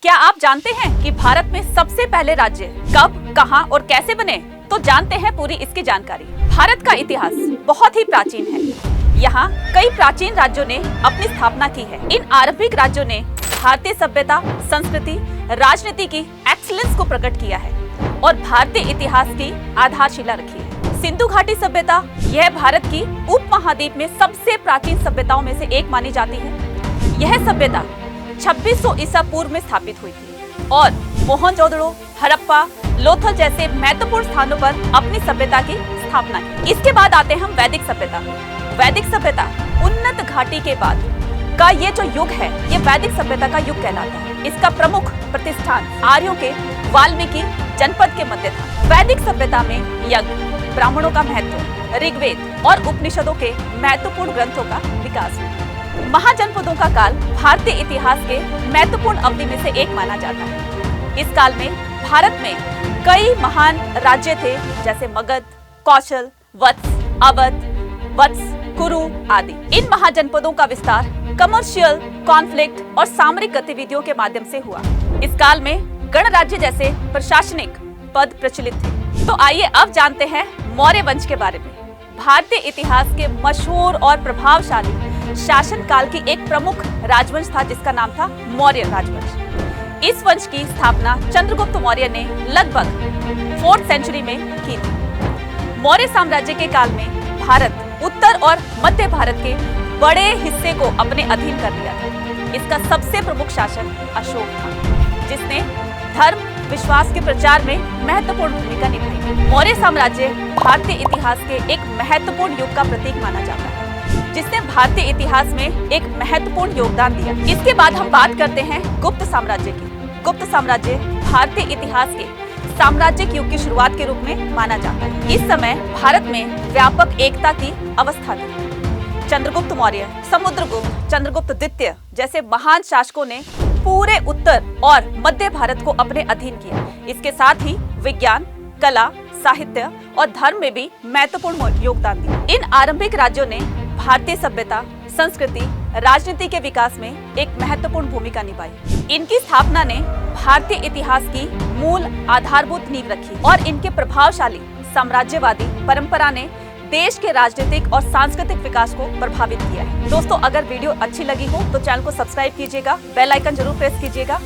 क्या आप जानते हैं कि भारत में सबसे पहले राज्य कब, कहां और कैसे बने? तो जानते हैं पूरी इसकी जानकारी। भारत का इतिहास बहुत ही प्राचीन है। यहाँ कई प्राचीन राज्यों ने अपनी स्थापना की है। इन आरंभिक राज्यों ने भारतीय सभ्यता, संस्कृति, राजनीति की एक्सीलेंस को प्रकट किया है और भारतीय इतिहास की आधारशिला रखी है। सिंधु घाटी सभ्यता यह भारत की उपमहाद्वीप में सबसे प्राचीन सभ्यताओं में से एक मानी जाती है। यह सभ्यता 2600 ईसा पूर्व में स्थापित हुई थी और मोहनजोदड़ो, हड़प्पा, लोथल जैसे महत्वपूर्ण स्थानों पर अपनी सभ्यता की स्थापना की। इसके बाद आते हैं हम वैदिक सभ्यता। वैदिक सभ्यता उन्नत घाटी के बाद का ये जो युग है, ये वैदिक सभ्यता का युग कहलाता है। इसका प्रमुख प्रतिष्ठान आर्यों के वाल्मीकि जनपद के मध्य था। वैदिक सभ्यता में यज्ञ, ब्राह्मणों का महत्व, ऋग्वेद और उपनिषदों के महत्वपूर्ण ग्रंथों का विकास हुआ। महाजनपदों का काल भारतीय इतिहास के महत्वपूर्ण अवधि में से एक माना जाता है। इस काल में भारत में कई महान राज्य थे, जैसे मगध, कौशल, वत्स, अवध, वत्स, कुरु आदि। इन महाजनपदों का विस्तार कमर्शियल, कॉन्फ्लिक्ट और सामरिक गतिविधियों के माध्यम से हुआ। इस काल में गणराज्य जैसे प्रशासनिक पद प्रचलित थे। तो आइए अब जानते हैं मौर्य वंश के बारे में। भारतीय इतिहास के मशहूर और प्रभावशाली शासन काल की एक प्रमुख राजवंश था, जिसका नाम था मौर्य राजवंश। इस वंश की स्थापना चंद्रगुप्त मौर्य ने लगभग 4th सेंचुरी में की थी। मौर्य साम्राज्य के काल में भारत उत्तर और मध्य भारत के बड़े हिस्से को अपने अधीन कर लिया था। इसका सबसे प्रमुख शासक अशोक था, जिसने धर्म विश्वास के प्रचार में महत्वपूर्ण भूमिका निभाई। मौर्य साम्राज्य भारतीय इतिहास के एक महत्वपूर्ण युग का प्रतीक माना जाता है, जिसने भारतीय इतिहास में एक महत्वपूर्ण योगदान दिया। इसके बाद हम बात करते हैं गुप्त साम्राज्य की। गुप्त साम्राज्य भारतीय इतिहास के साम्राज्यिक युग की शुरुआत के रूप में माना जाता है। इस समय भारत में व्यापक एकता की अवस्था थी। चंद्रगुप्त मौर्य, समुद्रगुप्त, चंद्रगुप्त द्वितीय जैसे महान शासकों ने पूरे उत्तर और मध्य भारत को अपने अधीन किया। इसके साथ ही विज्ञान, कला, साहित्य और धर्म में भी महत्वपूर्ण योगदान दिया। इन आरंभिक राज्यों ने भारतीय सभ्यता, संस्कृति, राजनीति के विकास में एक महत्वपूर्ण भूमिका निभाई। इनकी स्थापना ने भारतीय इतिहास की मूल आधारभूत नींव रखी और इनके प्रभावशाली साम्राज्यवादी परंपरा ने देश के राजनीतिक और सांस्कृतिक विकास को प्रभावित किया है। दोस्तों, अगर वीडियो अच्छी लगी हो तो चैनल को सब्सक्राइब कीजिएगा, बेल आइकन जरूर प्रेस कीजिएगा।